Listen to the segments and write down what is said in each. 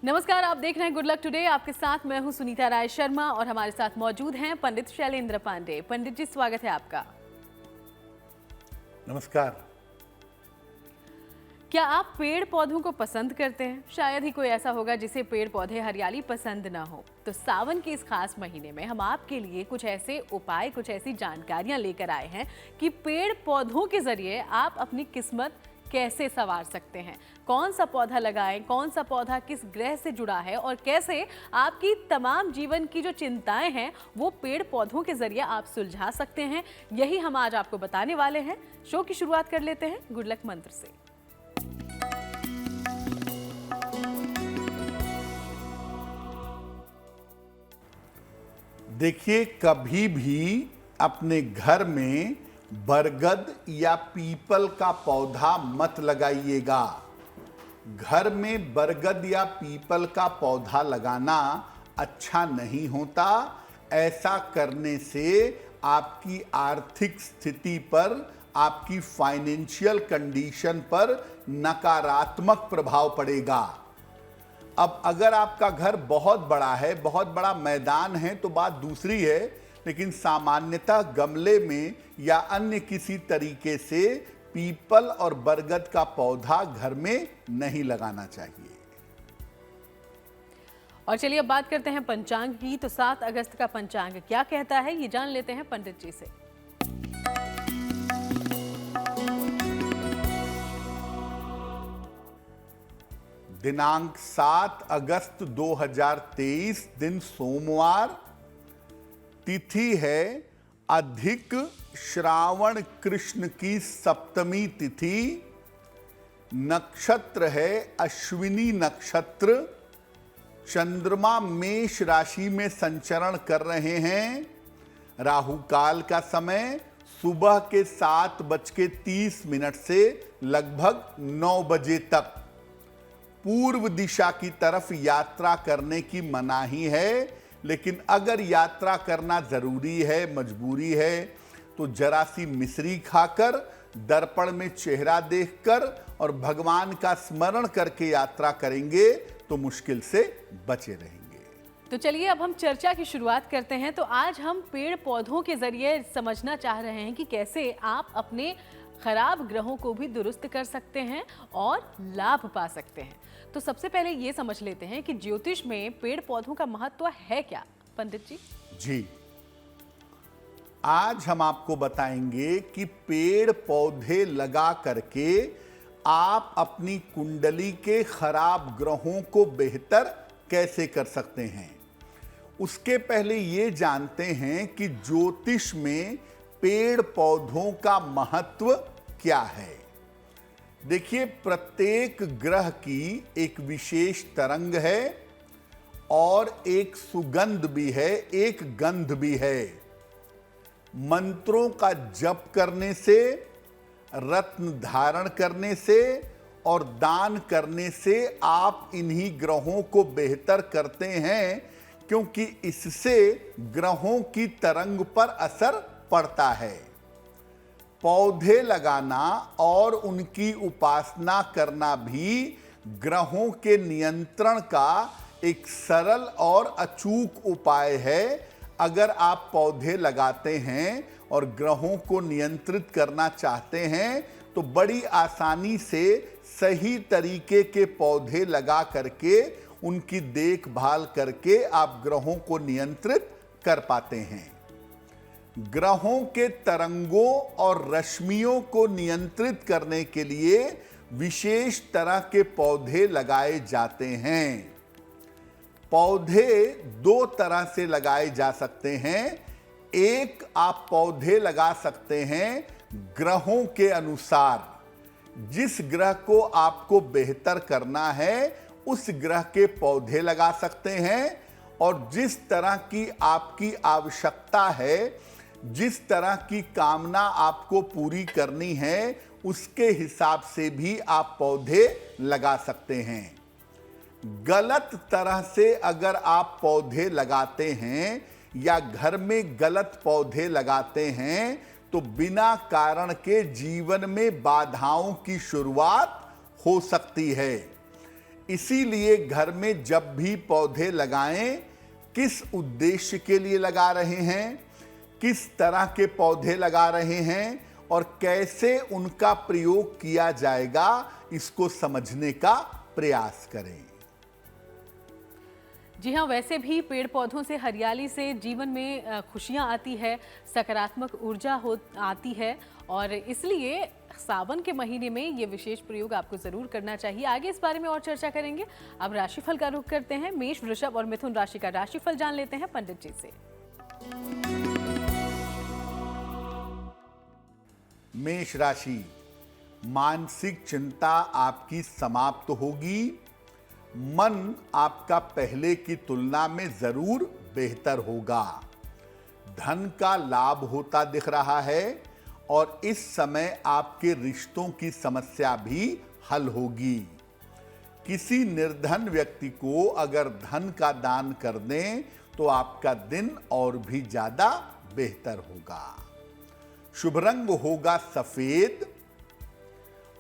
नमस्कार, आप देख रहे हैं गुड लक टुडे। आपके साथ मैं हूं सुनीता राय शर्मा और हमारे साथ मौजूद हैं पंडित शैलेंद्र पांडे। पंडित जी, स्वागत है आपका। नमस्कार। क्या आप पेड़ पौधों को पसंद करते हैं? शायद ही कोई ऐसा होगा जिसे पेड़ पौधे हरियाली पसंद ना हो। तो सावन के इस खास महीने में हम आपके लिए कुछ ऐसे उपाय, कुछ ऐसी जानकारियां लेकर आए हैं कि पेड़ पौधों के जरिए आप अपनी किस्मत कैसे संवार सकते हैं। कौन सा पौधा लगाएं, कौन सा पौधा किस ग्रह से जुड़ा है और कैसे आपकी तमाम जीवन की जो चिंताएं हैं वो पेड़ पौधों के जरिए आप सुलझा सकते हैं, यही हम आज आपको बताने वाले हैं। शो की शुरुआत कर लेते हैं गुड लक मंत्र से। देखिए, कभी भी अपने घर में बरगद या पीपल का पौधा मत लगाइएगा। घर में बरगद या पीपल का पौधा लगाना अच्छा नहीं होता। ऐसा करने से आपकी आर्थिक स्थिति पर, आपकी फाइनेंशियल कंडीशन पर नकारात्मक प्रभाव पड़ेगा। अब अगर आपका घर बहुत बड़ा है, बहुत बड़ा मैदान है तो बात दूसरी है, लेकिन सामान्यतः गमले में या अन्य किसी तरीके से पीपल और बरगद का पौधा घर में नहीं लगाना चाहिए। और चलिए अब बात करते हैं पंचांग की। तो 7 अगस्त का पंचांग क्या कहता है, ये जान लेते हैं पंडित जी से। दिनांक 7 अगस्त 2023, दिन सोमवार, तिथि है अधिक श्रावण कृष्ण की सप्तमी तिथि, नक्षत्र है अश्विनी नक्षत्र, चंद्रमा मेष राशि में संचरण कर रहे हैं। राहु काल का समय सुबह के 7:30 से लगभग 9 बजे तक। पूर्व दिशा की तरफ यात्रा करने की मनाही है, लेकिन अगर यात्रा करना जरूरी है, मजबूरी है, तो जरा सी मिश्री खाकर, दर्पण में चेहरा देखकर और भगवान का स्मरण करके यात्रा करेंगे तो मुश्किल से बचे रहेंगे। तो चलिए अब हम चर्चा की शुरुआत करते हैं। तो आज हम पेड़ पौधों के जरिए समझना चाह रहे हैं कि कैसे आप अपने खराब ग्रहों को भी दुरुस्त कर सकते हैं और लाभ पा सकते हैं। तो सबसे पहले ये समझ लेते हैं कि ज्योतिष में पेड़ पौधों का महत्व है क्या, पंडित जी? जी, आज हम आपको बताएंगे कि पेड़ पौधे लगा करके आप अपनी कुंडली के खराब ग्रहों को बेहतर कैसे कर सकते हैं। उसके पहले ये जानते हैं कि ज्योतिष में पेड़ पौधों का महत्व क्या है। देखिए, प्रत्येक ग्रह की एक विशेष तरंग है और एक सुगंध भी है, एक गंध भी है। मंत्रों का जप करने से, रत्न धारण करने से और दान करने से आप इन्हीं ग्रहों को बेहतर करते हैं, क्योंकि इससे ग्रहों की तरंग पर असर पड़ता है। पौधे लगाना और उनकी उपासना करना भी ग्रहों के नियंत्रण का एक सरल और अचूक उपाय है। अगर आप पौधे लगाते हैं और ग्रहों को नियंत्रित करना चाहते हैं तो बड़ी आसानी से सही तरीके के पौधे लगा करके, उनकी देखभाल करके आप ग्रहों को नियंत्रित कर पाते हैं। ग्रहों के तरंगों और रश्मियों को नियंत्रित करने के लिए विशेष तरह के पौधे लगाए जाते हैं। पौधे 2 तरह से लगाए जा सकते हैं। एक, आप पौधे लगा सकते हैं ग्रहों के अनुसार। जिस ग्रह को आपको बेहतर करना है उस ग्रह के पौधे लगा सकते हैं, और जिस तरह की आपकी आवश्यकता है, जिस तरह की कामना आपको पूरी करनी है, उसके हिसाब से भी आप पौधे लगा सकते हैं। गलत तरह से अगर आप पौधे लगाते हैं या घर में गलत पौधे लगाते हैं तो बिना कारण के जीवन में बाधाओं की शुरुआत हो सकती है। इसीलिए घर में जब भी पौधे लगाएं, किस उद्देश्य के लिए लगा रहे हैं, किस तरह के पौधे लगा रहे हैं और कैसे उनका प्रयोग किया जाएगा, इसको समझने का प्रयास करें। जी हाँ, वैसे भी पेड़ पौधों से, हरियाली से जीवन में खुशियाँ आती है, सकारात्मक ऊर्जा आती है और इसलिए सावन के महीने में ये विशेष प्रयोग आपको जरूर करना चाहिए। आगे इस बारे में और चर्चा करेंगे। अब राशिफल का रुख करते हैं। मेष, वृषभ और मिथुन राशि का राशिफल जान लेते हैं पंडित जी से। मेष राशि, मानसिक चिंता आपकी समाप्त होगी। मन आपका पहले की तुलना में जरूर बेहतर होगा। धन का लाभ होता दिख रहा है और इस समय आपके रिश्तों की समस्या भी हल होगी। किसी निर्धन व्यक्ति को अगर धन का दान कर दें तो आपका दिन और भी ज्यादा बेहतर होगा। शुभ रंग होगा सफेद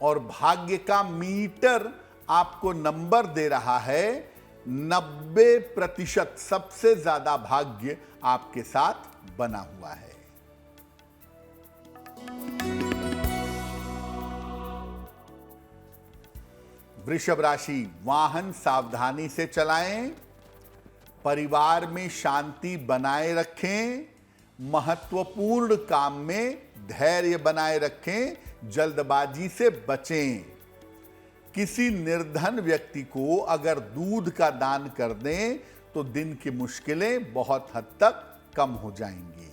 और भाग्य का मीटर आपको नंबर दे रहा है 90%। सबसे ज्यादा भाग्य आपके साथ बना हुआ है। वृषभ राशि, वाहन सावधानी से चलाएं, परिवार में शांति बनाए रखें, महत्वपूर्ण काम में धैर्य बनाए रखें, जल्दबाजी से बचें। किसी निर्धन व्यक्ति को अगर दूध का दान कर दें तो दिन की मुश्किलें बहुत हद तक कम हो जाएंगी।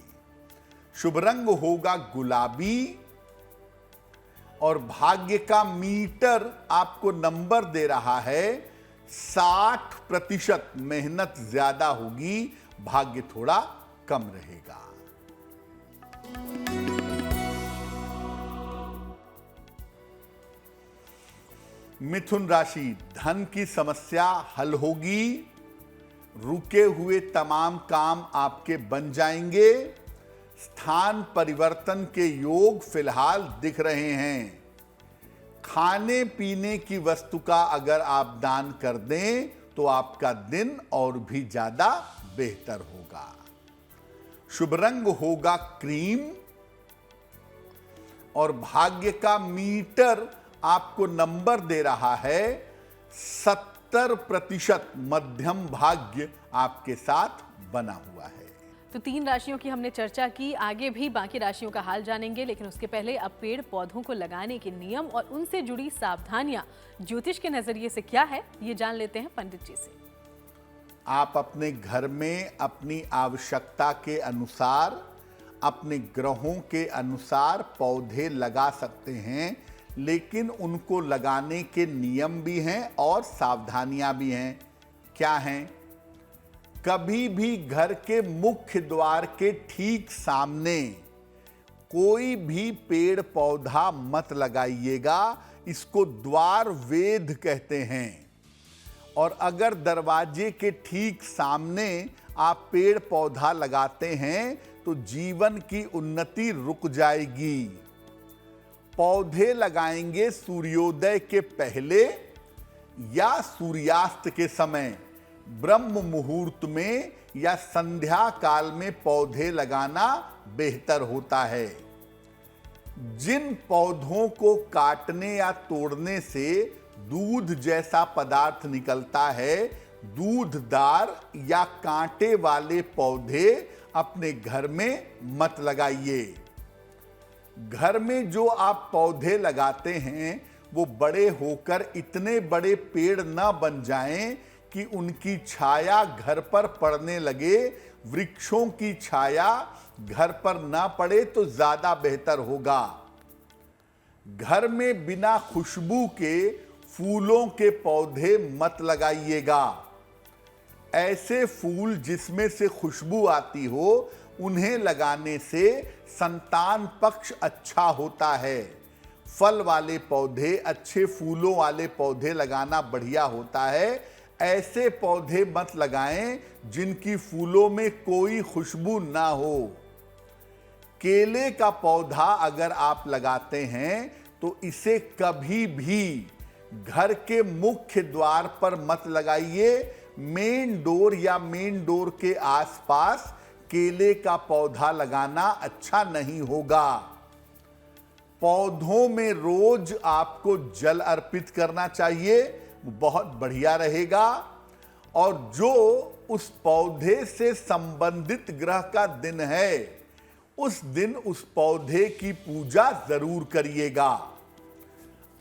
शुभ रंग होगा गुलाबी और भाग्य का मीटर आपको नंबर दे रहा है 60%। मेहनत ज्यादा होगी, भाग्य थोड़ा कम रहेगा। मिथुन राशि, धन की समस्या हल होगी। रुके हुए तमाम काम आपके बन जाएंगे। स्थान परिवर्तन के योग फिलहाल दिख रहे हैं। खाने पीने की वस्तु का अगर आप दान कर दें तो आपका दिन और भी ज्यादा बेहतर होगा। शुभ रंग होगा क्रीम और भाग्य का मीटर आपको नंबर दे रहा है 70%। मध्यम भाग्य आपके साथ बना हुआ है। तो 3 राशियों की हमने चर्चा की। आगे भी बाकी राशियों का हाल जानेंगे, लेकिन उसके पहले अब पेड़ पौधों को लगाने के नियम और उनसे जुड़ी सावधानियां ज्योतिष के नजरिए से क्या है, ये जान लेते हैं पंडित जी से। आप अपने घर में अपनी आवश्यकता के अनुसार, अपने ग्रहों के अनुसार पौधे लगा सकते हैं, लेकिन उनको लगाने के नियम भी हैं और सावधानियां भी हैं। क्या हैं? कभी भी घर के मुख्य द्वार के ठीक सामने कोई भी पेड़ पौधा मत लगाइएगा। इसको द्वार वेद कहते हैं। और अगर दरवाजे के ठीक सामने आप पेड़ पौधा लगाते हैं तो जीवन की उन्नति रुक जाएगी। पौधे लगाएंगे सूर्योदय के पहले या सूर्यास्त के समय, ब्रह्म मुहूर्त में या संध्या काल में पौधे लगाना बेहतर होता है। जिन पौधों को काटने या तोड़ने से दूध जैसा पदार्थ निकलता है, दूधदार या कांटे वाले पौधे अपने घर में मत लगाइए। घर में जो आप पौधे लगाते हैं वो बड़े होकर इतने बड़े पेड़ न बन जाएं कि उनकी छाया घर पर पड़ने लगे। वृक्षों की छाया घर पर ना पड़े तो ज्यादा बेहतर होगा। घर में बिना खुशबू के फूलों के पौधे मत लगाइएगा। ऐसे फूल जिसमें से खुशबू आती हो उन्हें लगाने से संतान पक्ष अच्छा होता है। फल वाले पौधे, अच्छे फूलों वाले पौधे लगाना बढ़िया होता है। ऐसे पौधे मत लगाएं जिनकी फूलों में कोई खुशबू ना हो। केले का पौधा अगर आप लगाते हैं तो इसे कभी भी घर के मुख्य द्वार पर मत लगाइए। मेन डोर या मेन डोर के आसपास केले का पौधा लगाना अच्छा नहीं होगा। पौधों में रोज आपको जल अर्पित करना चाहिए, बहुत बढ़िया रहेगा। और जो उस पौधे से संबंधित ग्रह का दिन है, उस दिन उस पौधे की पूजा जरूर करिएगा।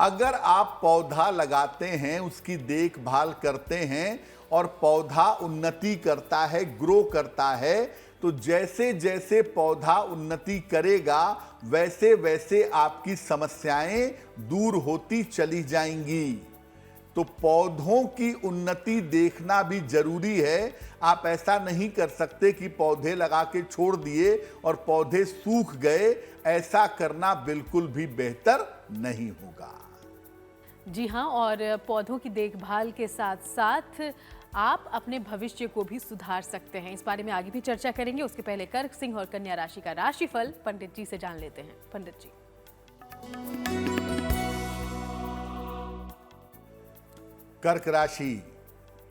अगर आप पौधा लगाते हैं, उसकी देखभाल करते हैं और पौधा उन्नति करता है, ग्रो करता है, तो जैसे जैसे पौधा उन्नति करेगा वैसे वैसे आपकी समस्याएं दूर होती चली जाएंगी। तो पौधों की उन्नति देखना भी जरूरी है। आप ऐसा नहीं कर सकते कि पौधे लगा के छोड़ दिए और पौधे सूख गए। ऐसा करना बिल्कुल भी बेहतर नहीं होगा। जी हाँ, और पौधों की देखभाल के साथ साथ आप अपने भविष्य को भी सुधार सकते हैं। इस बारे में आगे भी चर्चा करेंगे। उसके पहले कर्क, सिंह और कन्या राशि का राशिफल पंडित जी से जान लेते हैं। पंडित जी। कर्क राशि,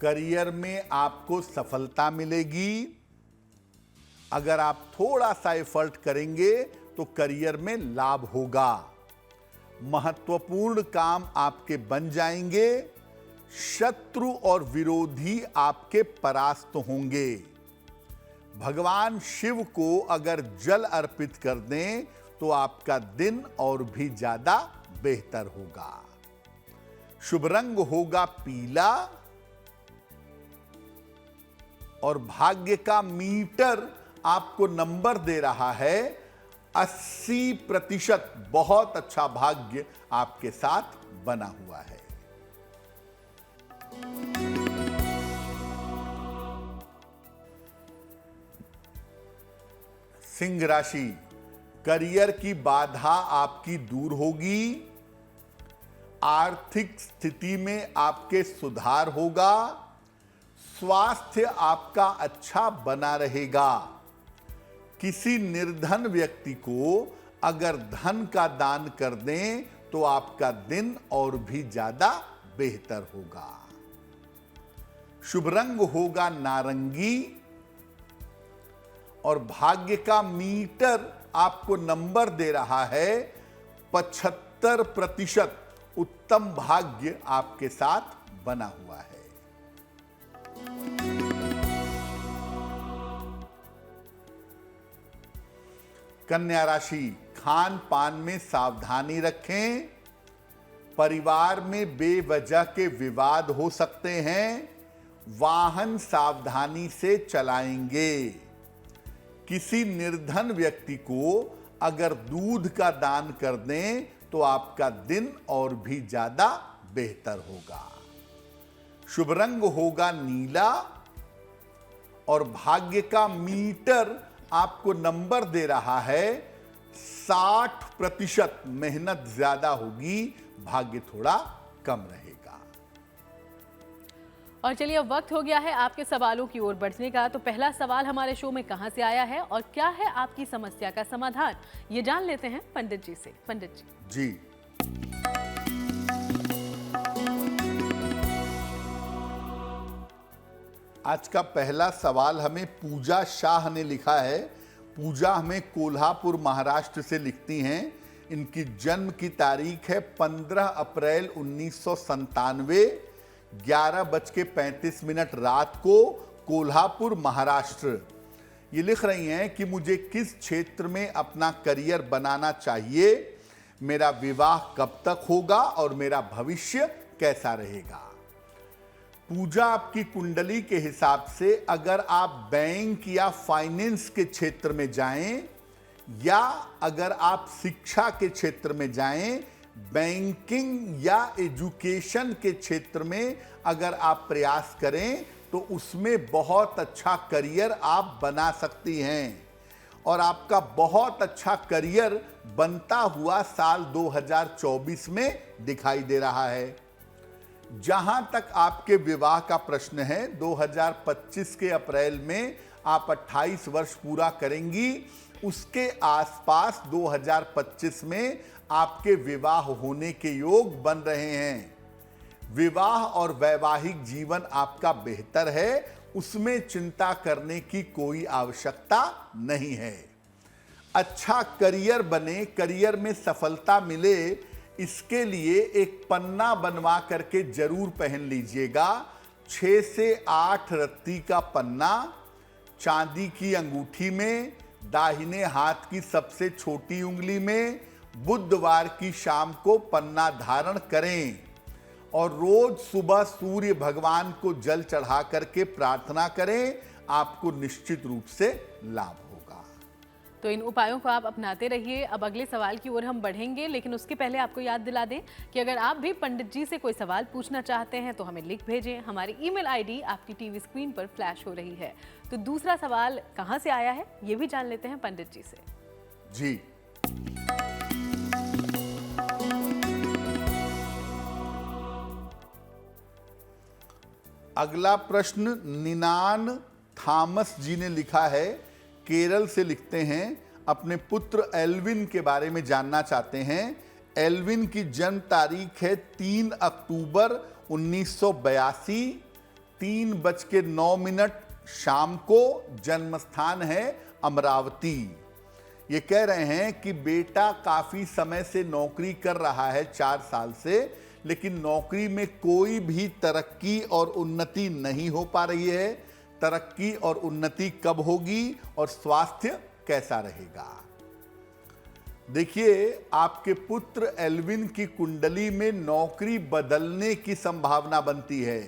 करियर में आपको सफलता मिलेगी। अगर आप थोड़ा सा एफर्ट करेंगे तो करियर में लाभ होगा। महत्वपूर्ण काम आपके बन जाएंगे। शत्रु और विरोधी आपके परास्त होंगे। भगवान शिव को अगर जल अर्पित कर दें तो आपका दिन और भी ज्यादा बेहतर होगा। शुभ रंग होगा पीला और भाग्य का मीटर आपको नंबर दे रहा है 80%। बहुत अच्छा भाग्य आपके साथ बना हुआ है। सिंह राशि, करियर की बाधा आपकी दूर होगी। आर्थिक स्थिति में आपके सुधार होगा। स्वास्थ्य आपका अच्छा बना रहेगा। किसी निर्धन व्यक्ति को अगर धन का दान कर दें तो आपका दिन और भी ज्यादा बेहतर होगा। शुभ रंग होगा नारंगी और भाग्य का मीटर आपको नंबर दे रहा है 75%। उत्तम भाग्य आपके साथ बना हुआ है। कन्या राशि, खान पान में सावधानी रखें। परिवार में बेवजह के विवाद हो सकते हैं। वाहन सावधानी से चलाएंगे। किसी निर्धन व्यक्ति को अगर दूध का दान कर दें तो आपका दिन और भी ज्यादा बेहतर होगा। शुभ रंग होगा नीला और भाग्य का मीटर आपको नंबर दे रहा है 60%। मेहनत ज्यादा होगी, भाग्य थोड़ा कम रहेगा। और चलिए अब वक्त हो गया है आपके सवालों की ओर बढ़ने का। तो पहला सवाल हमारे शो में कहां से आया है और क्या है आपकी समस्या का समाधान, ये जान लेते हैं पंडित जी से। पंडित जी। जी, आज का पहला सवाल हमें पूजा शाह ने लिखा है। पूजा हमें कोल्हापुर महाराष्ट्र से लिखती हैं। इनकी जन्म की तारीख है 15 अप्रैल 1997, 11:35 रात को, कोल्हापुर महाराष्ट्र। ये लिख रही हैं कि मुझे किस क्षेत्र में अपना करियर बनाना चाहिए, मेरा विवाह कब तक होगा और मेरा भविष्य कैसा रहेगा। पूजा, आपकी कुंडली के हिसाब से अगर आप बैंक या फाइनेंस के क्षेत्र में जाएं या अगर आप शिक्षा के क्षेत्र में जाएं, बैंकिंग या एजुकेशन के क्षेत्र में अगर आप प्रयास करें तो उसमें बहुत अच्छा करियर आप बना सकती हैं और आपका बहुत अच्छा करियर बनता हुआ साल 2024 में दिखाई दे रहा है। जहां तक आपके विवाह का प्रश्न है, 2025 के अप्रैल में आप 28 वर्ष पूरा करेंगी। उसके आसपास 2025 में आपके विवाह होने के योग बन रहे हैं। विवाह और वैवाहिक जीवन आपका बेहतर है, उसमें चिंता करने की कोई आवश्यकता नहीं है। अच्छा करियर बने, करियर में सफलता मिले, इसके लिए एक पन्ना बनवा करके जरूर पहन लीजिएगा। 6 से 8 रत्ती का पन्ना चांदी की अंगूठी में, दाहिने हाथ की सबसे छोटी उंगली में, बुधवार की शाम को पन्ना धारण करें और रोज सुबह सूर्य भगवान को जल चढ़ा करके प्रार्थना करें। आपको निश्चित रूप से लाभ होगा। तो इन उपायों को आप अपनाते रहिए। अब अगले सवाल की ओर हम बढ़ेंगे, लेकिन उसके पहले आपको याद दिला दें कि अगर आप भी पंडित जी से कोई सवाल पूछना चाहते हैं तो हमें लिख भेजें। हमारी ईमेल आईडी आपकी टीवी स्क्रीन पर फ्लैश हो रही है। तो दूसरा सवाल कहां से आया है ये भी जान लेते हैं पंडित जी से। जी, अगला प्रश्न निनान थॉमस जी ने लिखा है, केरल से लिखते हैं, अपने पुत्र एल्विन के बारे में जानना चाहते हैं। एल्विन की जन्म तारीख है 3 अक्टूबर 1982, 3:09 शाम को। जन्म स्थान है अमरावती। ये कह रहे हैं कि बेटा काफी समय से नौकरी कर रहा है, 4 साल से, लेकिन नौकरी में कोई भी तरक्की और उन्नति नहीं हो पा रही है। तरक्की और उन्नति कब होगी और स्वास्थ्य कैसा रहेगा? देखिए, आपके पुत्र एल्विन की कुंडली में नौकरी बदलने की संभावना बनती है।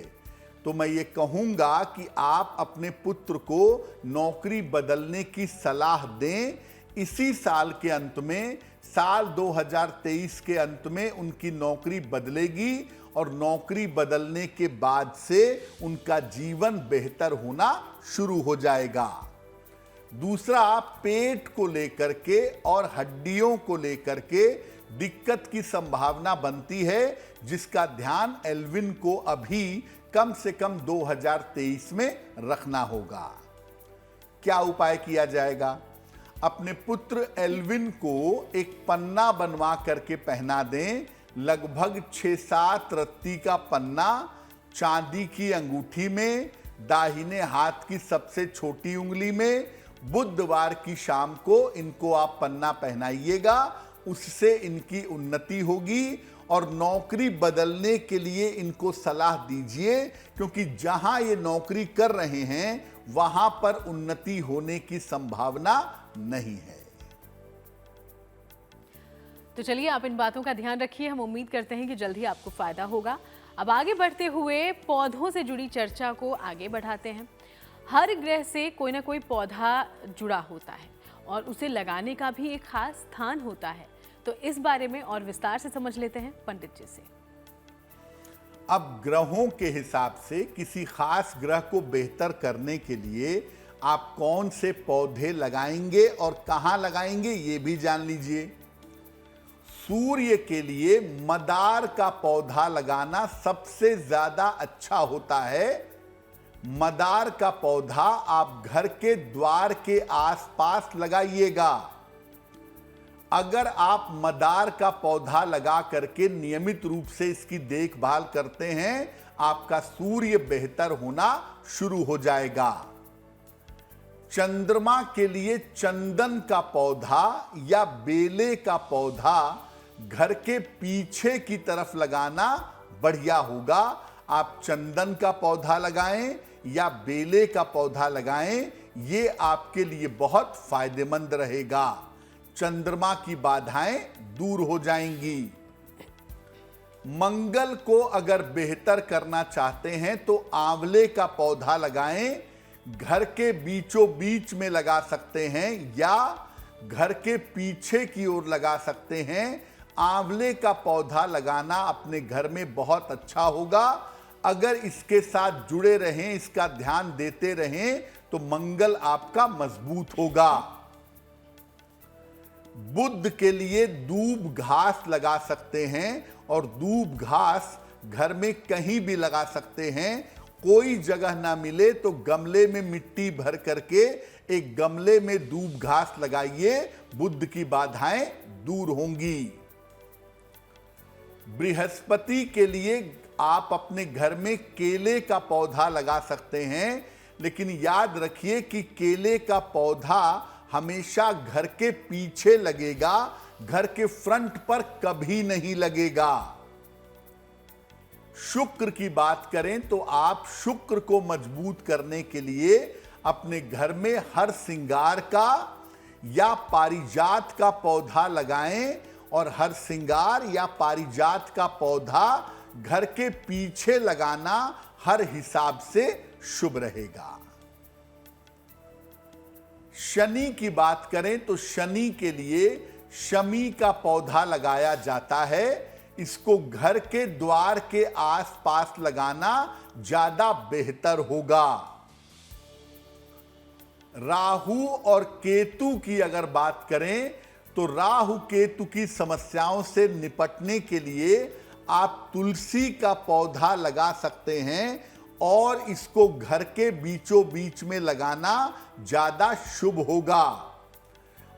तो मैं ये कहूंगा कि आप अपने पुत्र को नौकरी बदलने की सलाह दें। इसी साल के अंत में, साल 2023 के अंत में उनकी नौकरी बदलेगी और नौकरी बदलने के बाद से उनका जीवन बेहतर होना शुरू हो जाएगा। दूसरा, पेट को लेकर के और हड्डियों को लेकर के दिक्कत की संभावना बनती है, जिसका ध्यान एल्विन को अभी कम से कम 2023 में रखना होगा। क्या उपाय किया जाएगा? अपने पुत्र एल्विन को एक पन्ना बनवा करके पहना दें। लगभग 6-7 रत्ती का पन्ना चांदी की अंगूठी में, दाहिने हाथ की सबसे छोटी उंगली में। बुधवार की शाम को इनको आप पन्ना पहनाइएगा, उससे इनकी उन्नति होगी। और नौकरी बदलने के लिए इनको सलाह दीजिए, क्योंकि जहां ये नौकरी कर रहे हैं वहां पर उन्नति होने की संभावना नहीं है। तो चलिए, आप इन बातों का ध्यान रखिए। हम उम्मीद करते हैं कि जल्द ही आपको फायदा होगा। अब आगे बढ़ते हुए पौधों से जुड़ी चर्चा को आगे बढ़ाते हैं। हर ग्रह से कोई ना कोई पौधा जुड़ा होता है और उसे लगाने का भी एक खास स्थान होता है। तो इस बारे में और विस्तार से समझ लेते हैं पंडित जी से। अब ग्रहों के हिसाब से किसी खास ग्रह को बेहतर करने के लिए आप कौन से पौधे लगाएंगे और कहां लगाएंगे ये भी जान लीजिए। सूर्य के लिए मदार का पौधा लगाना सबसे ज्यादा अच्छा होता है। मदार का पौधा आप घर के द्वार के आसपास लगाइएगा। अगर आप मदार का पौधा लगा करके नियमित रूप से इसकी देखभाल करते हैं, आपका सूर्य बेहतर होना शुरू हो जाएगा। चंद्रमा के लिए चंदन का पौधा या बेले का पौधा घर के पीछे की तरफ लगाना बढ़िया होगा। आप चंदन का पौधा लगाएं या बेले का पौधा लगाएं, ये आपके लिए बहुत फायदेमंद रहेगा। चंद्रमा की बाधाएं दूर हो जाएंगी। मंगल को अगर बेहतर करना चाहते हैं तो आंवले का पौधा लगाएं। घर के बीचों बीच में लगा सकते हैं या घर के पीछे की ओर लगा सकते हैं। आंवले का पौधा लगाना अपने घर में बहुत अच्छा होगा। अगर इसके साथ जुड़े रहें, इसका ध्यान देते रहें, तो मंगल आपका मजबूत होगा। बुध के लिए दूब घास लगा सकते हैं और दूब घास घर में कहीं भी लगा सकते हैं। कोई जगह ना मिले तो गमले में मिट्टी भर करके एक गमले में दूब घास लगाइए, बुध की बाधाएं दूर होंगी। बृहस्पति के लिए आप अपने घर में केले का पौधा लगा सकते हैं, लेकिन याद रखिए कि केले का पौधा हमेशा घर के पीछे लगेगा, घर के फ्रंट पर कभी नहीं लगेगा। शुक्र की बात करें तो आप शुक्र को मजबूत करने के लिए अपने घर में हर श्रृंगार का या पारिजात का पौधा लगाएं, और हर श्रृंगार या पारिजात का पौधा घर के पीछे लगाना हर हिसाब से शुभ रहेगा। शनि की बात करें तो शनि के लिए शमी का पौधा लगाया जाता है। इसको घर के द्वार के आसपास लगाना ज्यादा बेहतर होगा। राहु और केतु की अगर बात करें तो राहु केतु की समस्याओं से निपटने के लिए आप तुलसी का पौधा लगा सकते हैं, और इसको घर के बीचों बीच में लगाना ज्यादा शुभ होगा।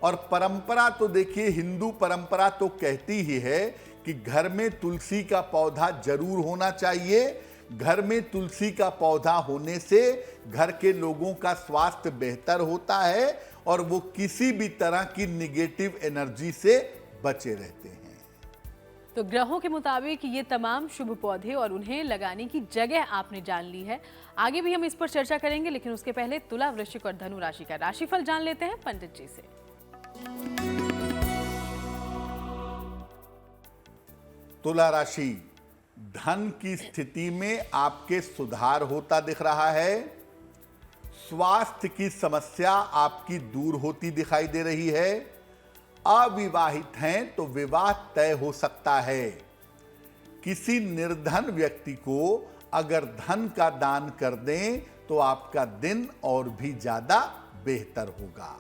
और परंपरा तो देखिए, हिंदू परंपरा तो कहती ही है कि घर में तुलसी का पौधा जरूर होना चाहिए। घर में तुलसी का पौधा होने से घर के लोगों का स्वास्थ्य बेहतर होता है और वो किसी भी तरह की निगेटिव एनर्जी से बचे रहते हैं। तो ग्रहों के मुताबिक ये तमाम शुभ पौधे और उन्हें लगाने की जगह आपने जान ली है। आगे भी हम इस पर चर्चा करेंगे, लेकिन उसके पहले तुला, वृश्चिक और धनु राशि का राशिफल जान लेते हैं पंडित जी से। तुला राशि, धन की स्थिति में आपके सुधार होता दिख रहा है। स्वास्थ्य की समस्या आपकी दूर होती दिखाई दे रही है। अविवाहित हैं तो विवाह तय हो सकता है। किसी निर्धन व्यक्ति को अगर धन का दान कर दें तो आपका दिन और भी ज्यादा बेहतर होगा।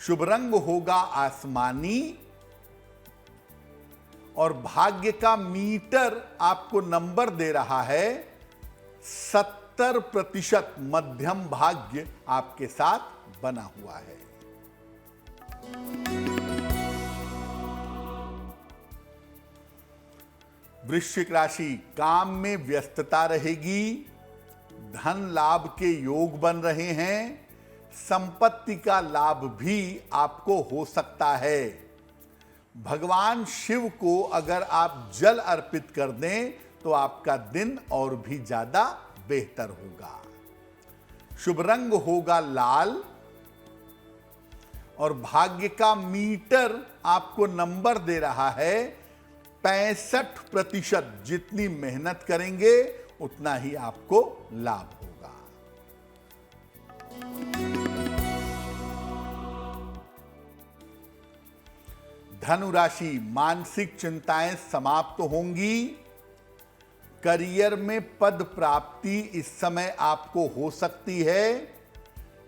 शुभ रंग होगा आसमानी, और भाग्य का मीटर आपको नंबर दे रहा है 70%। मध्यम भाग्य आपके साथ बना हुआ है। वृश्चिक राशि, काम में व्यस्तता रहेगी। धन लाभ के योग बन रहे हैं। संपत्ति का लाभ भी आपको हो सकता है। भगवान शिव को अगर आप जल अर्पित कर दें तो आपका दिन और भी ज्यादा बेहतर होगा। शुभ रंग होगा लाल, और भाग्य का मीटर आपको नंबर दे रहा है 65%। जितनी मेहनत करेंगे उतना ही आपको लाभ होगा। धनु राशि, मानसिक चिंताएं समाप्त होंगी। करियर में पद प्राप्ति इस समय आपको हो सकती है।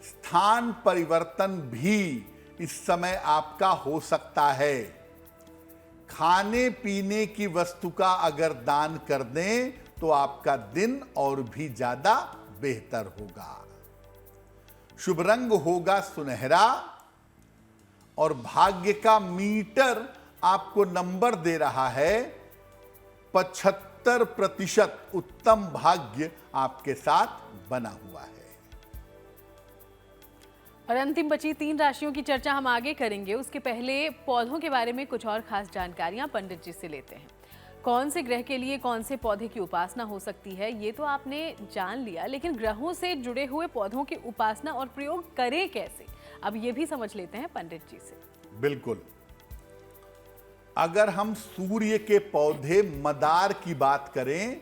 स्थान परिवर्तन भी इस समय आपका हो सकता है। खाने पीने की वस्तु का अगर दान कर दें तो आपका दिन और भी ज्यादा बेहतर होगा। शुभ रंग होगा सुनहरा, और भाग्य का मीटर आपको नंबर दे रहा है 75%। उत्तम भाग्य आपके साथ बना हुआ है। और अंतिम बची 3 राशियों की चर्चा हम आगे करेंगे। उसके पहले पौधों के बारे में कुछ और खास जानकारियां पंडित जी से लेते हैं। कौन से ग्रह के लिए कौन से पौधे की उपासना हो सकती है ये तो आपने जान लिया, लेकिन ग्रहों से जुड़े हुए पौधों की उपासना और प्रयोग करें कैसे, अब ये भी समझ लेते हैं पंडित जी से। बिल्कुल। अगर हम सूर्य के पौधे मदार की बात करें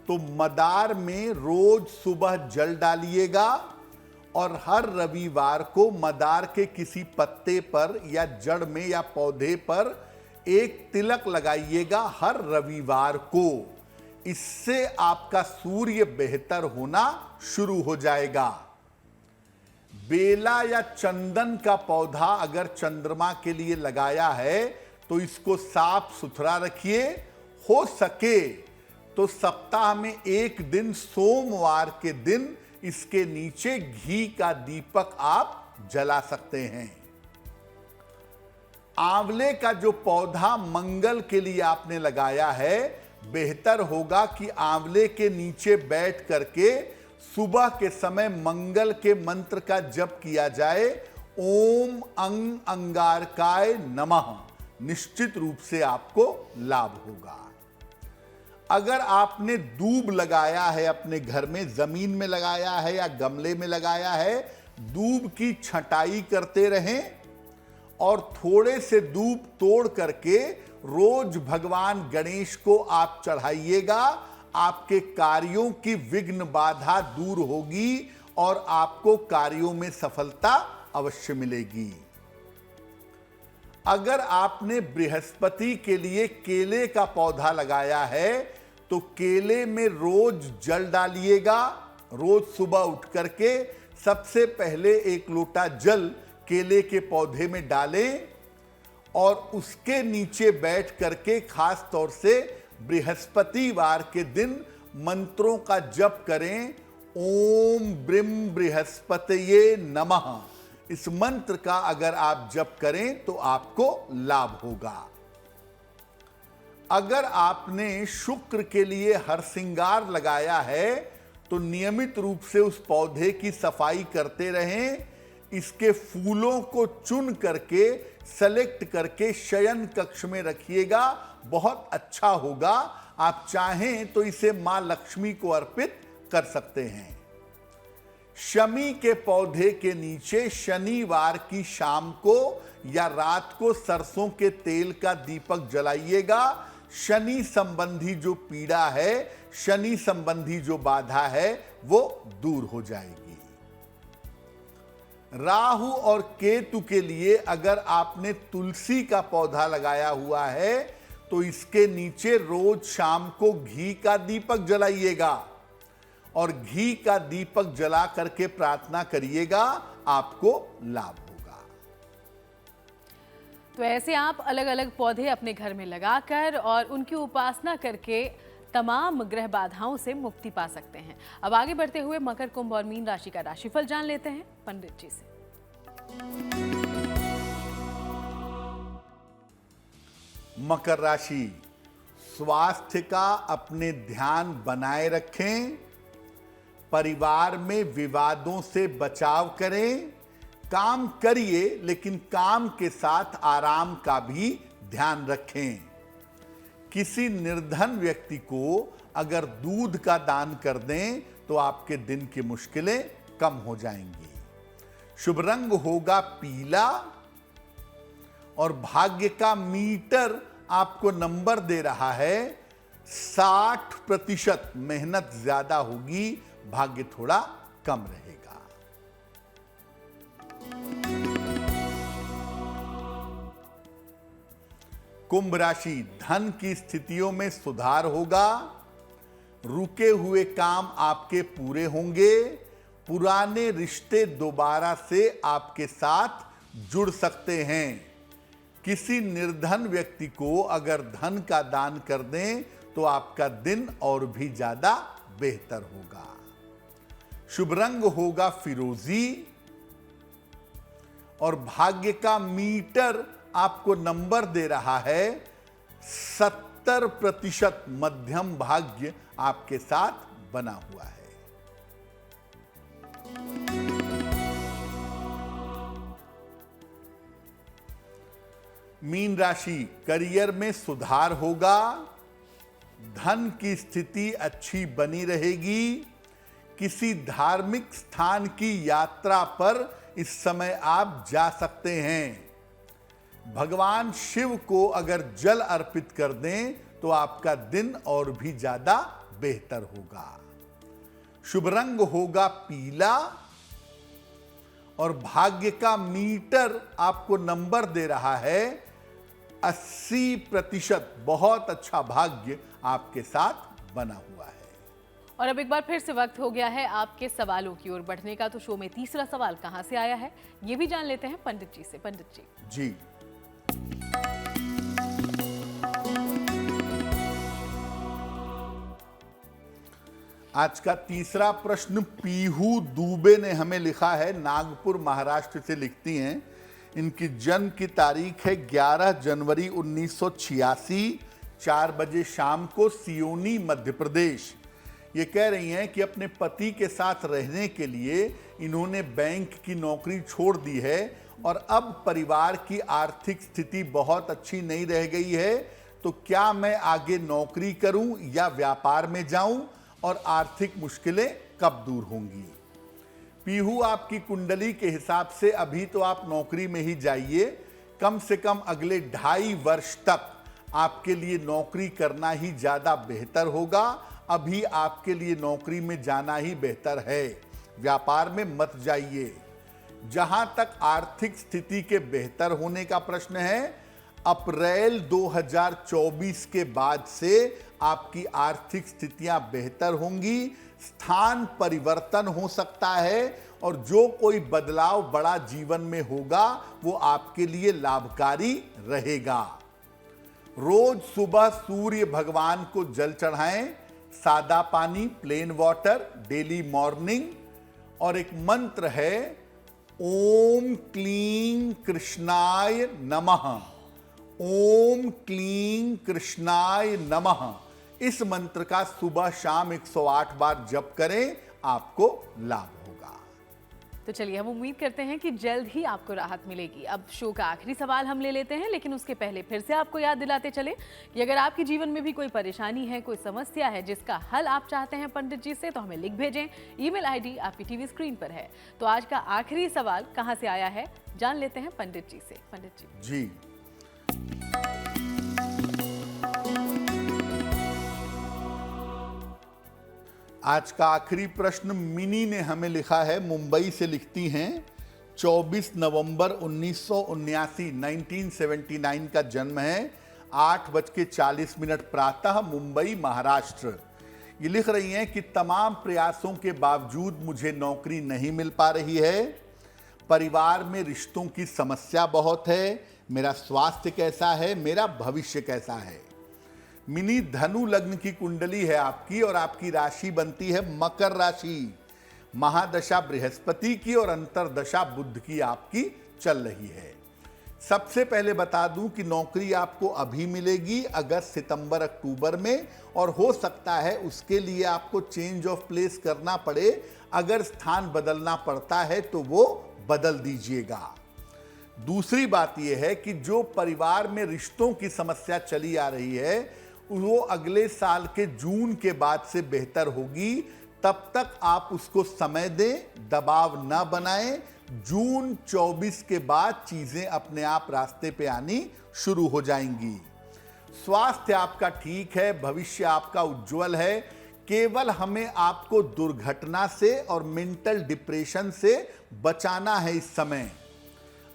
तो मदार में रोज सुबह जल डालिएगा, और हर रविवार को मदार के किसी पत्ते पर या जड़ में या पौधे पर एक तिलक लगाइएगा हर रविवार को। इससे आपका सूर्य बेहतर होना शुरू हो जाएगा। बेला या चंदन का पौधा अगर चंद्रमा के लिए लगाया है तो इसको साफ सुथरा रखिए। हो सके तो सप्ताह में एक दिन सोमवार के दिन इसके नीचे घी का दीपक आप जला सकते हैं। आंवले का जो पौधा मंगल के लिए आपने लगाया है, बेहतर होगा कि आंवले के नीचे बैठ करके सुबह के समय मंगल के मंत्र का जप किया जाए, ओम अंग अंगारकाय नमः। निश्चित रूप से आपको लाभ होगा। अगर आपने दूब लगाया है अपने घर में, जमीन में लगाया है या गमले में लगाया है, दूब की छटाई करते रहें और थोड़े से दूब तोड़ करके रोज भगवान गणेश को आप चढ़ाइएगा। आपके कार्यों की विघ्न बाधा दूर होगी और आपको कार्यों में सफलता अवश्य मिलेगी। अगर आपने बृहस्पति के लिए केले का पौधा लगाया है तो केले में रोज जल डालिएगा। रोज सुबह उठ करके सबसे पहले एक लोटा जल केले के पौधे में डालें और उसके नीचे बैठ करके खास तौर से बृहस्पतिवार के दिन मंत्रों का जप करें। ओम ब्रीम बृहस्पतये नमः। इस मंत्र का अगर आप जप करें तो आपको लाभ होगा। अगर आपने शुक्र के लिए हरसिंगार लगाया है तो नियमित रूप से उस पौधे की सफाई करते रहें। इसके फूलों को चुन करके सेलेक्ट करके शयन कक्ष में रखिएगा, बहुत अच्छा होगा। आप चाहें तो इसे मां लक्ष्मी को अर्पित कर सकते हैं। शमी के पौधे के नीचे शनिवार की शाम को या रात को सरसों के तेल का दीपक जलाइएगा। शनि संबंधी जो पीड़ा है, शनि संबंधी जो बाधा है, वो दूर हो जाएगी। राहु और केतु के लिए अगर आपने तुलसी का पौधा लगाया हुआ है तो इसके नीचे रोज शाम को घी का दीपक जलाइएगा और घी का दीपक जला करके प्रार्थना करिएगा, आपको लाभ होगा। तो ऐसे आप अलग अलग पौधे अपने घर में लगाकर और उनकी उपासना करके तमाम ग्रह बाधाओं से मुक्ति पा सकते हैं। अब आगे बढ़ते हुए मकर, कुंभ और मीन राशि का राशिफल जान लेते हैं पंडित जी से। मकर राशि, स्वास्थ्य का अपने ध्यान बनाए रखें। परिवार में विवादों से बचाव करें। काम करिए लेकिन काम के साथ आराम का भी ध्यान रखें। किसी निर्धन व्यक्ति को अगर दूध का दान कर दें तो आपके दिन की मुश्किलें कम हो जाएंगी। शुभ रंग होगा पीला और भाग्य का मीटर आपको नंबर दे रहा है 60%। मेहनत ज्यादा होगी, भाग्य थोड़ा कम रहेगा। कुंभ राशि, धन की स्थितियों में सुधार होगा। रुके हुए काम आपके पूरे होंगे। पुराने रिश्ते दोबारा से आपके साथ जुड़ सकते हैं। किसी निर्धन व्यक्ति को अगर धन का दान कर दें तो आपका दिन और भी ज्यादा बेहतर होगा। शुभ रंग होगा फिरोजी और भाग्य का मीटर आपको नंबर दे रहा है 70%। मध्यम भाग्य आपके साथ बना हुआ है। मीन राशि, करियर में सुधार होगा। धन की स्थिति अच्छी बनी रहेगी। किसी धार्मिक स्थान की यात्रा पर इस समय आप जा सकते हैं। भगवान शिव को अगर जल अर्पित कर दें तो आपका दिन और भी ज्यादा बेहतर होगा। शुभ रंग होगा पीला और भाग्य का मीटर आपको नंबर दे रहा है 80%। बहुत अच्छा भाग्य आपके साथ बना हुआ है। और अब एक बार फिर से वक्त हो गया है आपके सवालों की ओर बढ़ने का। तो शो में तीसरा सवाल कहां से आया है ये भी जान लेते हैं पंडित जी से। पंडित जी। आज का तीसरा प्रश्न पीहू दुबे ने हमें लिखा है। नागपुर महाराष्ट्र से लिखती हैं। इनकी जन्म की तारीख है 11 जनवरी 1986। 4 बजे शाम को सियोनी मध्य प्रदेश। ये कह रही हैं कि अपने पति के साथ रहने के लिए इन्होंने बैंक की नौकरी छोड़ दी है और अब परिवार की आर्थिक स्थिति बहुत अच्छी नहीं रह गई है, तो क्या मैं आगे नौकरी करूं या व्यापार में जाऊं और आर्थिक मुश्किलें कब दूर होंगी। पीहू, आपकी कुंडली के हिसाब से अभी तो आप नौकरी में ही जाइए। कम से कम अगले 2.5 वर्ष तक आपके लिए नौकरी करना ही ज्यादा बेहतर होगा। अभी आपके लिए नौकरी में जाना ही बेहतर है, व्यापार में मत जाइए। जहां तक आर्थिक स्थिति के बेहतर होने का प्रश्न है, अप्रैल 2024 के बाद से आपकी आर्थिक स्थितियां बेहतर होंगी। स्थान परिवर्तन हो सकता है और जो कोई बदलाव बड़ा जीवन में होगा वो आपके लिए लाभकारी रहेगा। रोज सुबह सूर्य भगवान को जल चढ़ाएं, सादा पानी, प्लेन वाटर, डेली मॉर्निंग। और एक मंत्र है, ओम क्लीं कृष्णाय नमः, ओम क्लीं कृष्णाय नमः। इस मंत्र का सुबह शाम 108 बार जप करें, आपको लाभ होगा। तो चलिए, हम उम्मीद करते हैं कि जल्द ही आपको राहत मिलेगी। अब शो का आखिरी सवाल हम ले लेते हैं, लेकिन उसके पहले फिर से आपको याद दिलाते चले कि अगर आपके जीवन में भी कोई परेशानी है, कोई समस्या है जिसका हल आप चाहते हैं पंडित जी से, तो हमें लिख भेजें। ईमेल आईडी आपकी टीवी स्क्रीन पर है। तो आज का आखिरी सवाल कहां से आया है, जान लेते हैं पंडित जी से। पंडित जी, आज का आखिरी प्रश्न मिनी ने हमें लिखा है, मुंबई से लिखती हैं। 24 नवंबर 1979 का जन्म है। 8:40 प्रातः, मुंबई, महाराष्ट्र। ये लिख रही हैं कि तमाम प्रयासों के बावजूद मुझे नौकरी नहीं मिल पा रही है। परिवार में रिश्तों की समस्या बहुत है। मेरा स्वास्थ्य कैसा है, मेरा भविष्य कैसा है। मिनी, धनु लग्न की कुंडली है आपकी और आपकी राशि बनती है मकर राशि। महादशा बृहस्पति की और अंतरदशा बुध की आपकी चल रही है। सबसे पहले बता दूं कि नौकरी आपको अभी मिलेगी अगस्त, सितंबर, अक्टूबर में, और हो सकता है उसके लिए आपको चेंज ऑफ प्लेस करना पड़े। अगर स्थान बदलना पड़ता है तो वो बदल दीजिएगा। दूसरी बात यह है कि जो परिवार में रिश्तों की समस्या चली आ रही है वो अगले साल के जून के बाद से बेहतर होगी। तब तक आप उसको समय दें, दबाव ना बनाएं। जून 24 के बाद चीजें अपने आप रास्ते पे आनी शुरू हो जाएंगी। स्वास्थ्य आपका ठीक है, भविष्य आपका उज्जवल है। केवल हमें आपको दुर्घटना से और मेंटल डिप्रेशन से बचाना है। इस समय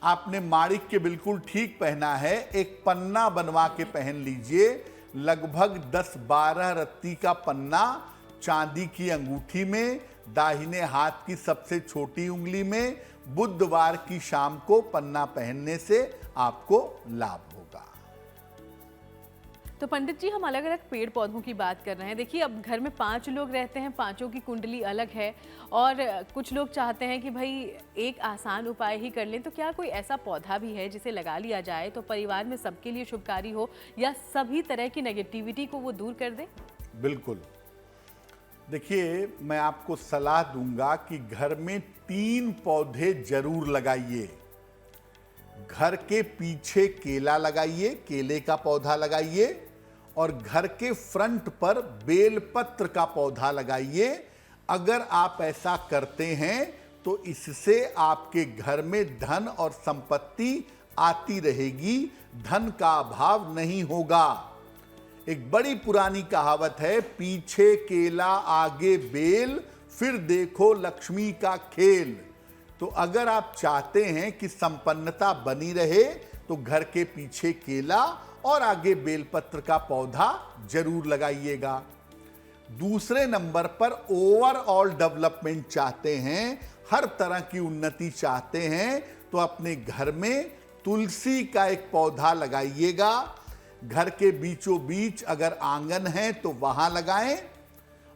आपने माणिक्य बिल्कुल ठीक पहना है। एक पन्ना बनवा के पहन लीजिए, लगभग 10-12 रत्ती का पन्ना, चांदी की अंगूठी में, दाहिने हाथ की सबसे छोटी उंगली में। बुधवार की शाम को पन्ना पहनने से आपको लाभ होगा। तो पंडित जी, हम अलग अलग पेड़ पौधों की बात कर रहे हैं। देखिए, अब घर में 5 लोग रहते हैं, 5 की कुंडली अलग है, और कुछ लोग चाहते हैं कि भाई एक आसान उपाय ही कर लें। तो क्या कोई ऐसा पौधा भी है जिसे लगा लिया जाए तो परिवार में सबके लिए शुभकारी हो, या सभी तरह की नेगेटिविटी को वो दूर कर दे? बिल्कुल। देखिए, मैं आपको सलाह दूंगा कि घर में 3 पौधे जरूर लगाइए। घर के पीछे केला लगाइए, केले का पौधा लगाइए, और घर के फ्रंट पर बेलपत्र का पौधा लगाइए। अगर आप ऐसा करते हैं तो इससे आपके घर में धन और संपत्ति आती रहेगी, धन का अभाव नहीं होगा। एक बड़ी पुरानी कहावत है, पीछे केला आगे बेल, फिर देखो लक्ष्मी का खेल। तो अगर आप चाहते हैं कि संपन्नता बनी रहे तो घर के पीछे केला और आगे बेलपत्र का पौधा जरूर लगाइएगा। दूसरे नंबर पर ओवरऑल डेवलपमेंट चाहते हैं, हर तरह की उन्नति चाहते हैं, तो अपने घर में तुलसी का एक पौधा लगाइएगा। घर के बीचों बीच अगर आंगन है तो वहां लगाएं,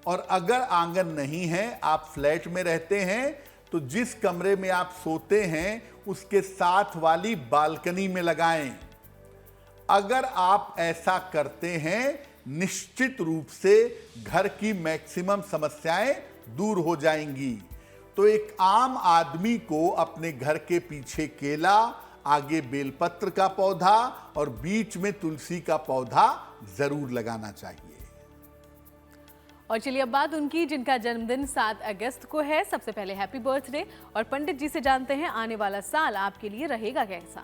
और अगर आंगन नहीं है, आप फ्लैट में रहते हैं, तो जिस कमरे में आप सोते हैं उसके साथ वाली बालकनी में लगाएं। अगर आप ऐसा करते हैं निश्चित रूप से घर की मैक्सिमम समस्याएं दूर हो जाएंगी। तो एक आम आदमी को अपने घर के पीछे केला, आगे बेलपत्र का पौधा और बीच में तुलसी का पौधा जरूर लगाना चाहिए। और चलिए अब बात उनकी जिनका जन्मदिन 7 अगस्त को है। सबसे पहले हैप्पी बर्थडे और पंडित जी से जानते हैं आने वाला साल आपके लिए रहेगा कैसा।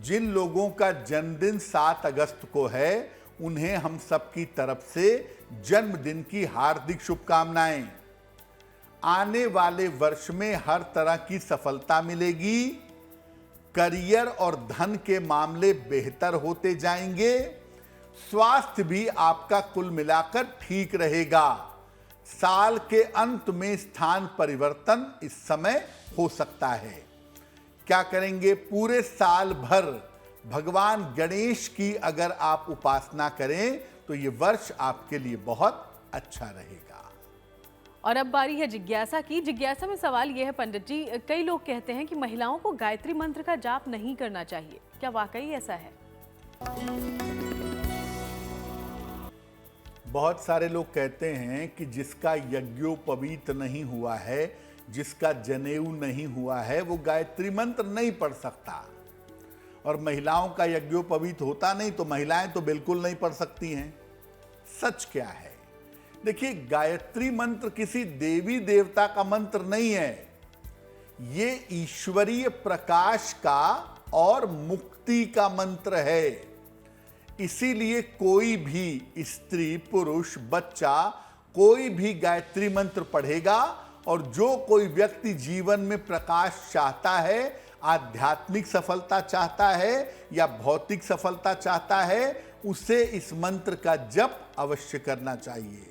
जिन लोगों का जन्मदिन 7 अगस्त को है उन्हें हम सबकी तरफ से जन्मदिन की हार्दिक शुभकामनाएं। आने वाले वर्ष में हर तरह की सफलता मिलेगी। करियर और धन के मामले बेहतर होते जाएंगे। स्वास्थ्य भी आपका कुल मिलाकर ठीक रहेगा। साल के अंत में स्थान परिवर्तन इस समय हो सकता है। क्या करेंगे? पूरे साल भर भगवान गणेश की अगर आप उपासना करें तो ये वर्ष आपके लिए बहुत अच्छा रहेगा। और अब बारी है जिज्ञासा की। जिज्ञासा में सवाल यह है पंडित जी, कई लोग कहते हैं कि महिलाओं को गायत्री मंत्र का जाप नहीं करना चाहिए, क्या वाकई ऐसा है? बहुत सारे लोग कहते हैं कि जिसका यज्ञोपवीत नहीं हुआ है, जिसका जनेऊ नहीं हुआ है, वो गायत्री मंत्र नहीं पढ़ सकता। और महिलाओं का यज्ञोपवीत होता नहीं तो महिलाएं तो बिल्कुल नहीं पढ़ सकती हैं। सच क्या है? देखिए, गायत्री मंत्र किसी देवी देवता का मंत्र नहीं है। ये ईश्वरीय प्रकाश का और मुक्ति का मंत्र है। इसीलिए कोई भी स्त्री, पुरुष, बच्चा कोई भी गायत्री मंत्र पढ़ेगा और जो कोई व्यक्ति जीवन में प्रकाश चाहता है, आध्यात्मिक सफलता चाहता है या भौतिक सफलता चाहता है, उसे इस मंत्र का जप अवश्य करना चाहिए।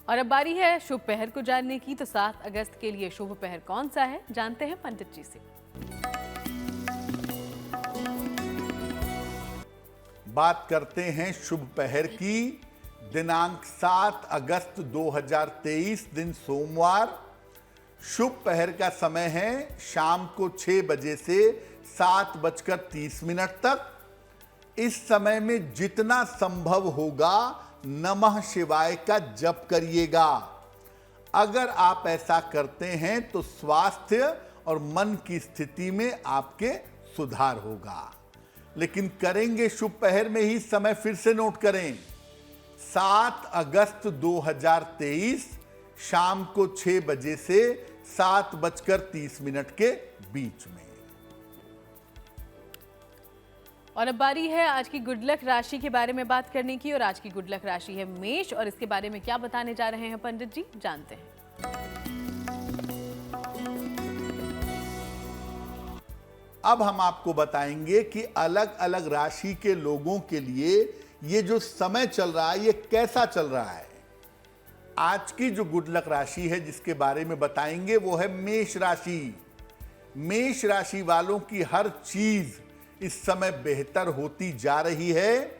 और अब बारी है शुभ पहर को जानने की। तो 7 अगस्त के लिए शुभ पहर कौन सा है, जानते हैं पंडित जी से। बात करते हैं शुभ पहर की। दिनांक 7 अगस्त 2023 दिन सोमवार। शुभ पहर का समय है शाम को 6 बजे से 7:30 तक। इस समय में जितना संभव होगा नमः शिवाय का जप करिएगा। अगर आप ऐसा करते हैं तो स्वास्थ्य और मन की स्थिति में आपके सुधार होगा। लेकिन करेंगे शुभ पहर में ही समय फिर से नोट करें। 7 अगस्त 2023 शाम को 6 बजे से 7:30 के बीच में। और अब बारी है आज की गुड लक राशि के बारे में बात करने की। और आज की गुड लक राशि है मेष। और इसके बारे में क्या बताने जा रहे हैं पंडित जी, जानते हैं। अब हम आपको बताएंगे कि अलग अलग राशि के लोगों के लिए ये जो समय चल रहा है ये कैसा चल रहा है। आज की जो गुड लक राशि है जिसके बारे में बताएंगे वो है मेष राशि। मेष राशि वालों की हर चीज इस समय बेहतर होती जा रही है।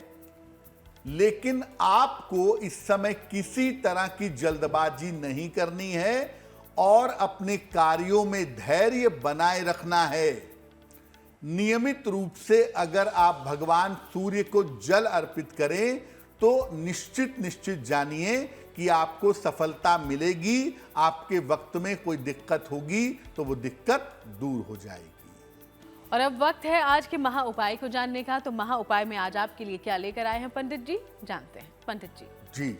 लेकिन आपको इस समय किसी तरह की जल्दबाजी नहीं करनी है और अपने कार्यों में धैर्य बनाए रखना है। नियमित रूप से अगर आप भगवान सूर्य को जल अर्पित करें तो निश्चित जानिए कि आपको सफलता मिलेगी। आपके वक्त में कोई दिक्कत होगी तो वो दिक्कत दूर हो जाएगी। और अब वक्त है आज के महा उपाय को जानने का। तो महा उपाय में आज आपके लिए क्या लेकर आए हैं पंडित जी, जानते हैं। पंडित जी जी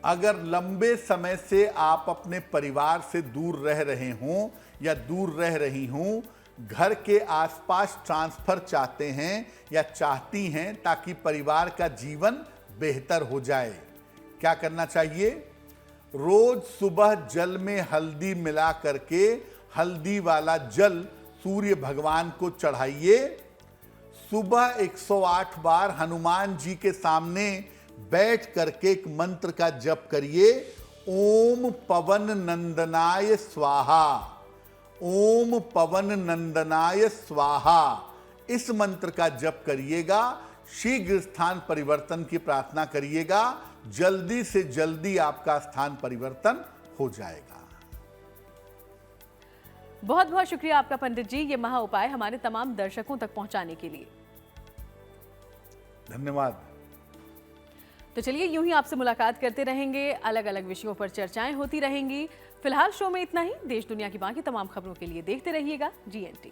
अगर लंबे समय से आप अपने परिवार से दूर रह रहे हों या दूर रह रही हों, घर के आसपास ट्रांसफर चाहते हैं या चाहती हैं ताकि परिवार का जीवन बेहतर हो जाए, क्या करना चाहिए? रोज सुबह जल में हल्दी मिला करके हल्दी वाला जल सूर्य भगवान को चढ़ाइए। सुबह 108 बार हनुमान जी के सामने बैठ करके एक मंत्र का जप करिए, ओम पवन नंदनाय स्वाहा, ओम पवन नंदनाय स्वाहा। इस मंत्र का जप करिएगा। शीघ्र स्थान परिवर्तन की प्रार्थना करिएगा, जल्दी से जल्दी आपका स्थान परिवर्तन हो जाएगा। बहुत बहुत शुक्रिया आपका पंडित जी, ये महा उपाय हमारे तमाम दर्शकों तक पहुंचाने के लिए। धन्यवाद। तो चलिए यूं ही आपसे मुलाकात करते रहेंगे, अलग अलग विषयों पर चर्चाएं होती रहेंगी। फिलहाल शो में इतना ही। देश दुनिया की बाकी तमाम खबरों के लिए देखते रहिएगा GNT।